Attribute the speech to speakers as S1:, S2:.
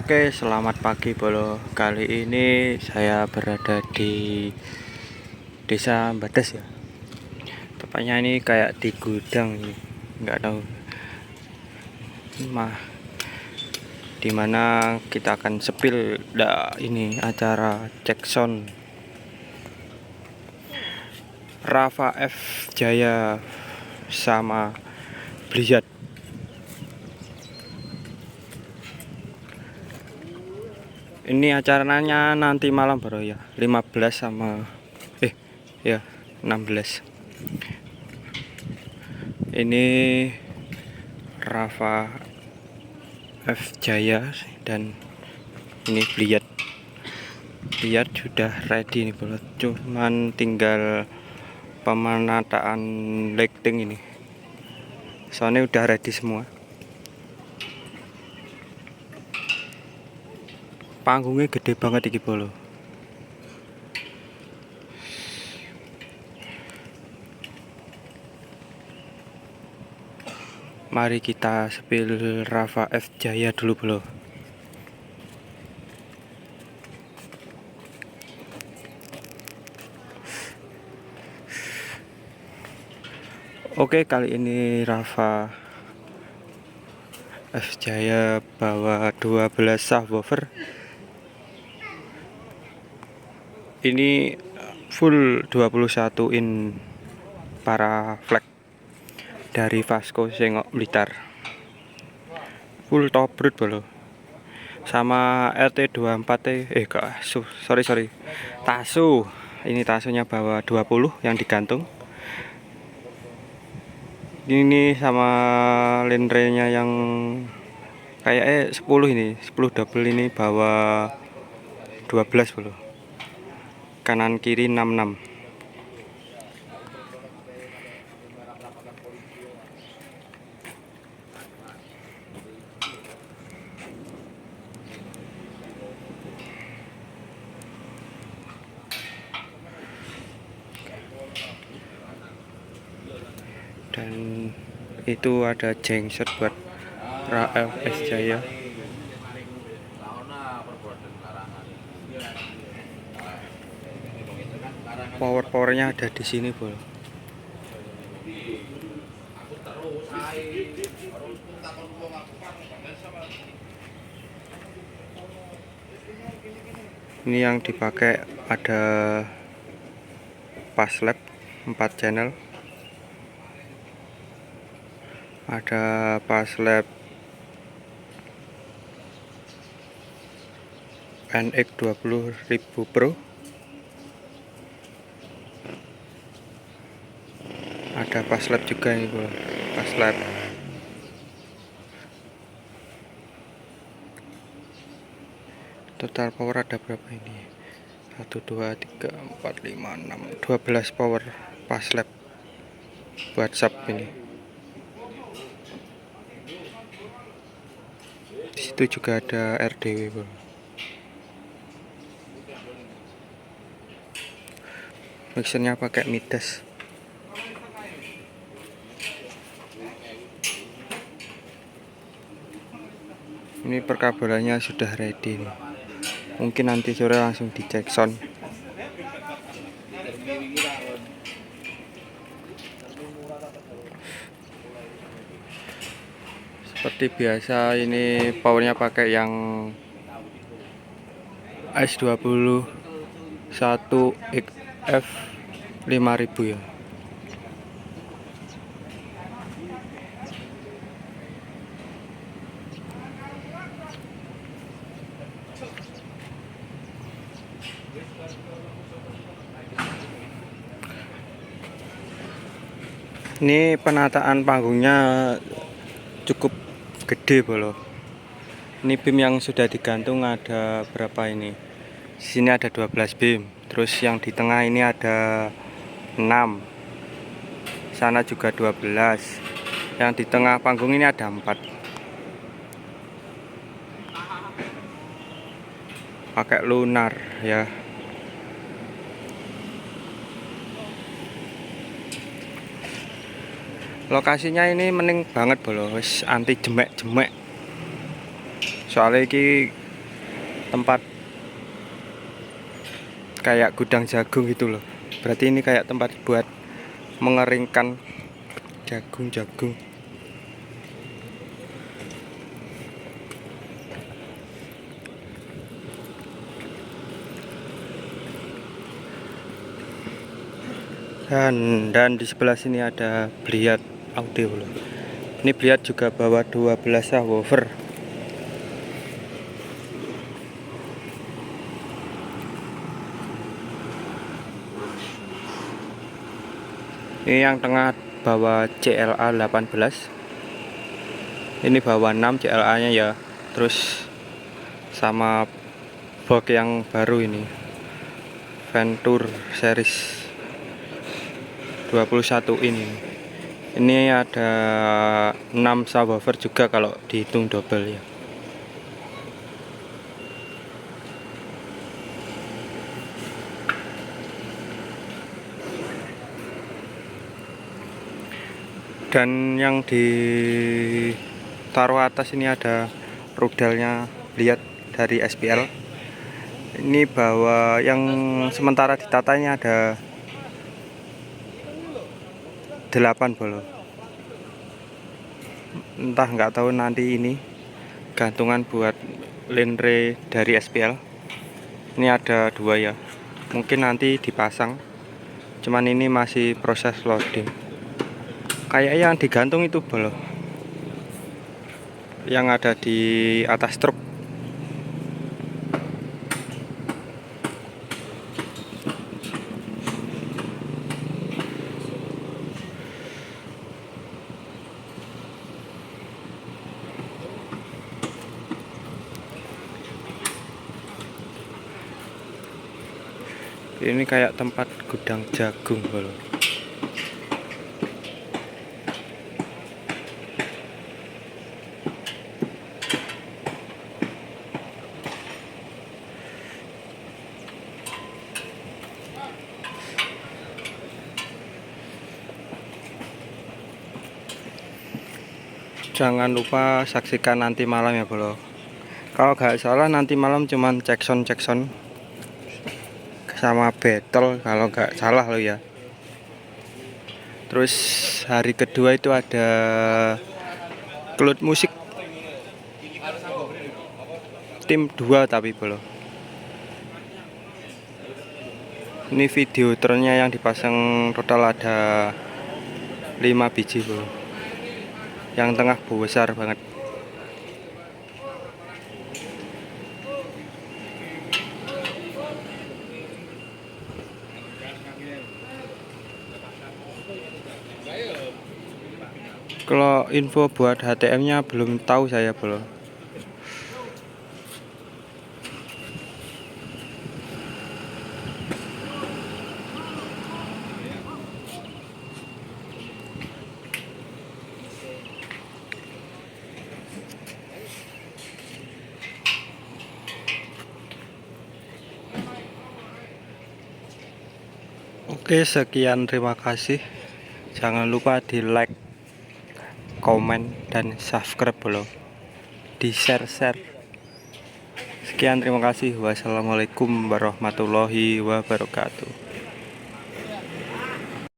S1: Oke, selamat pagi Bolo. Kali ini saya berada di Desa Badas ya. Tepatnya ini kayak di gudang ini. Nggak tahu mah dimana kita akan sepil ini acara cek sound Rafa F Jaya sama Blizzard. Ini acaranya nanti malam Bro ya, 15 sama ya 16. Ini Rafa F Jaya dan ini Bliat sudah ready nih Bro. Cuman tinggal pemenataan lighting ini. Soalnya udah ready semua. Panggungnya gede banget iki Bolo. Mari kita sepil Rafa F Jaya dulu Bolo. Oke, kali ini Rafa F Jaya bawa 12 subwoofer. Ini full 21 in para flag dari Vasco Sengok Blitar. Full top brut Bolo. Sama RT24 sorry. Tasu. Ini tasunya bawa 20 yang digantung. Ini sama lenrenya yang kayak 10 ini, 10 double ini bawa 12 Bolo. Kanan kiri 66. Dan itu ada jengset buat Rafa F Jaya. Powernya ada di sini Bro. Ini yang dipakai ada Paslab 4 channel. Ada Paslab NX 20.000 Pro. Ada Paslab juga ini Bro. Paslab total power ada berapa ini? 1 2 3 4 5 6 12 power Paslab buat sub ini. Di situ juga ada RDW Bro. Mixernya pakai Midas. Ini perkabelannya sudah ready nih. Mungkin nanti sore langsung dicek sound. Seperti biasa ini powernya pakai yang S21 XF 5000 ya. Ini penataan panggungnya cukup gede Bolo. Ini beam yang sudah digantung ada berapa ini? Di sini ada 12 beam. Terus yang di tengah ini ada 6. Sana juga 12. Yang di tengah panggung ini ada 4. Pakai lunar ya. Lokasinya ini mending banget Bolo, wis anti jemek-jemek. Soalnya iki tempat kayak gudang jagung gitu loh. Berarti ini kayak tempat buat mengeringkan jagung-jagung. Dan di sebelah sini ada Bliat Audio loh. Ini Bliat juga bawa 12 subwoofer. Ini yang tengah bawa CLA 18. Ini bawa 6 CLA nya ya. Terus sama box yang baru ini Venture series 21 ini. Ini ada 6 subwoofer juga kalau dihitung double ya. Dan yang di taruh atas ini ada rudalnya Bliat dari SPL. Ini bawa yang sementara ditatanya ada 8 bolo. Entah nggak tahu nanti ini gantungan buat linre dari SPL. Ini ada 2 ya. Mungkin nanti dipasang. Cuman ini masih proses loading. Kayak yang digantung itu bolo. Yang ada di atas truk. Ini kayak tempat gudang jagung bolo. Jangan lupa saksikan nanti malam ya bro. Kalau nggak salah nanti malam cuman cekson sama battle kalau nggak salah lo ya. Terus hari kedua itu ada Cloud Musik tim 2 tapi bro. Ini video trennya yang dipasang total ada 5 biji bro. Yang tengah besar banget. Kalau info buat HTM-nya belum tahu saya bro. Oke, sekian, terima kasih. Jangan lupa di like, komen, dan subscribe bro. Di share. Sekian, terima kasih. Wassalamualaikum warahmatullahi wabarakatuh.